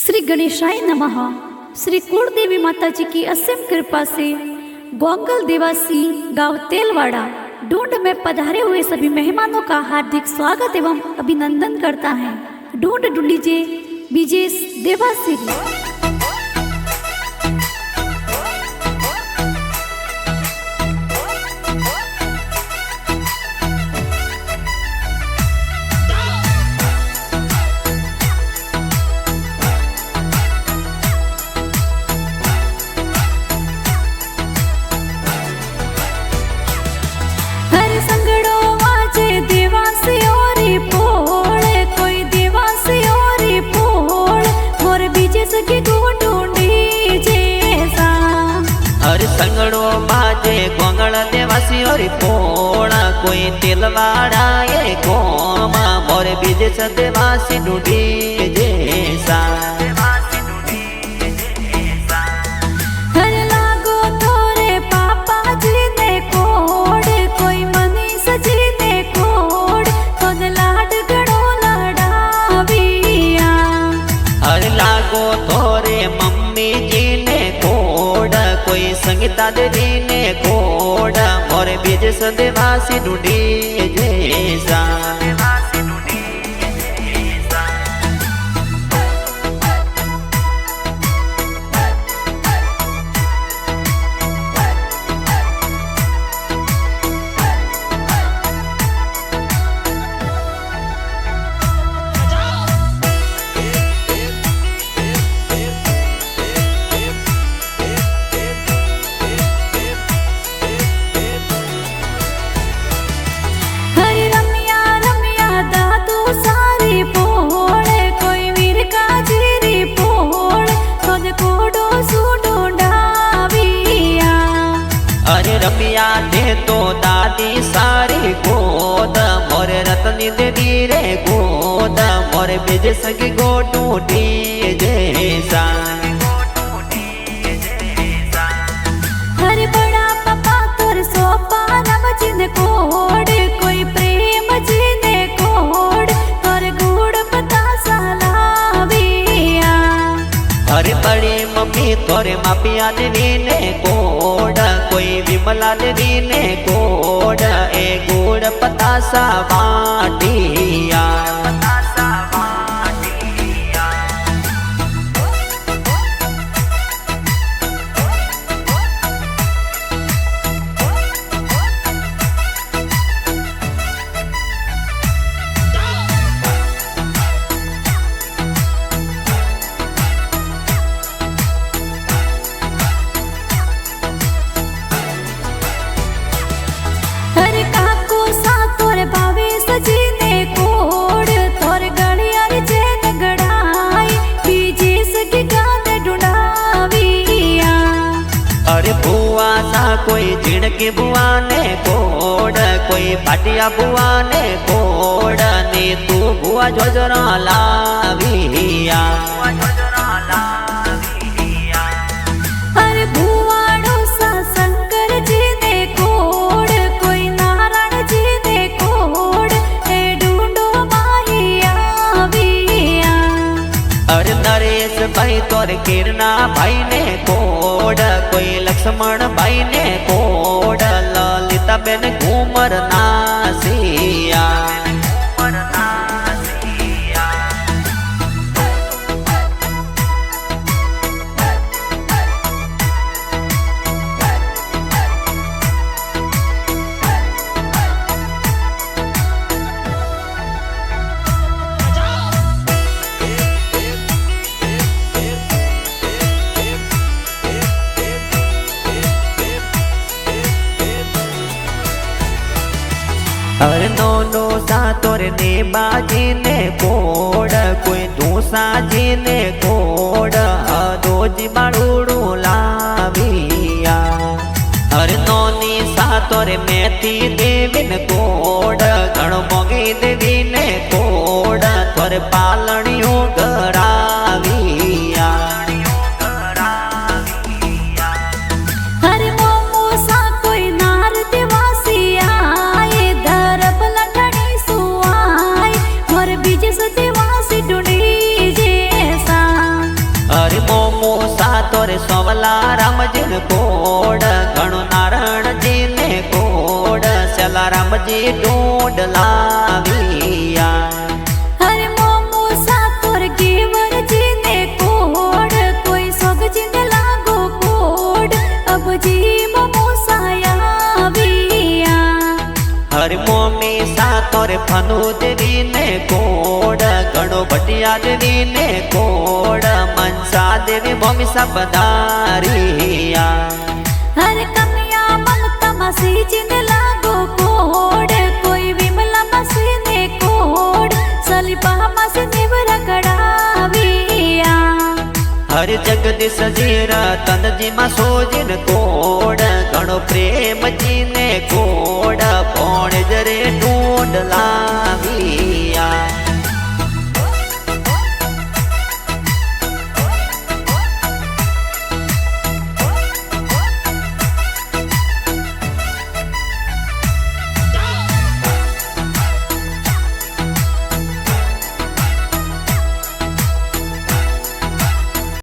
श्री गणेशाय नमः। श्री कुलदेवी माता जी की असीम कृपा से गोंगल देवासी गांव तेलवाड़ा ढूंढ में पधारे हुए सभी मेहमानों का हार्दिक स्वागत एवं अभिनंदन करता है। ढूंढ ढूंढीजे विजेश देवासी। संगड़ो बाजे गोंगल देवासी और पोड़ा कोई तिलवाड़ा ये गोमा मोर बीजे देवासी ढूंढी जैसा लागो तोरे पापा जी ने कोड कोई मनीष जी ने कोड खुद लाड गड़ो लड़ाविया। अरे लागो तोरे मम्मी जी ने कोड कोई संगीता देवी ने कोड मोर बीज देवासी ढूंढी जैसा रमिया दे तो दादी सारी गोद मोर रतनी देवी रे गोद मोर बीज सगी गोटू डी जैसा। हरे बड़ा पापा तोर सोपा नम जिन कोड कोई प्रेम जिने कोड तोर गुड़ पता सलाविया। अरे बड़ी मम्मी तोरे मापिया देवी ने कोड कोई विमला देवी ने कोड ए गुड़ पतासा बाटिया। कोई झिणकी बुआ ने कोड कोई पाटिया बुआ ने कोड ने तू बुआ जोजरा लाविया। अरे बुआड़ो सा शंकर जी ने कोड कोई नारायण जी ने कोड ए ढूंढो माहिया विया। अरे नरेश भाई तोर किरना भाई ने कोड कोई लक्ष्मण भाई ने कोड ललिता बेन घूमर नासिया। अरे नोनो सा तोरे ने बाजी ने कोड कोई दूसा जी ने कोड दोजी बाड़ूड़ू लाविया। अरे नोनी सा तोरे मेथी देवी ने कोड गण मोगी देवी ने कोड तोरे पालनियों गराविया। देवासी ढूंढी जैसा। તોરે સોવલા રામજી ને કોડ ઘણો નારણજી ને કોડ સેલા રામજી ઢૂંઢ લાવિયા હરે મોમો સાતોર ગેવરજી ને કોડ કોઈ સોગજી ને લાગો કોડ અબજી મોમો સાયાવિયા હરે મોમી સાતોરે ફનુ દેવી ને કોડ ઘણો ભટિયા દેવી ને કોડ મનસા દેવી મોમી સપદારિયા હરે કન્યા મમતા માસીજી ને લાગો કોડ કોઈ વિમલા માસી ને કોડ સલીપા માસી નિવરા કડાવિયા હરે જગદીશ જીરા તનજી માં સોજી ને કોડ ઘણો પ્રેમજી ને કોડ પોણ જરે ઢૂંઢ લાવી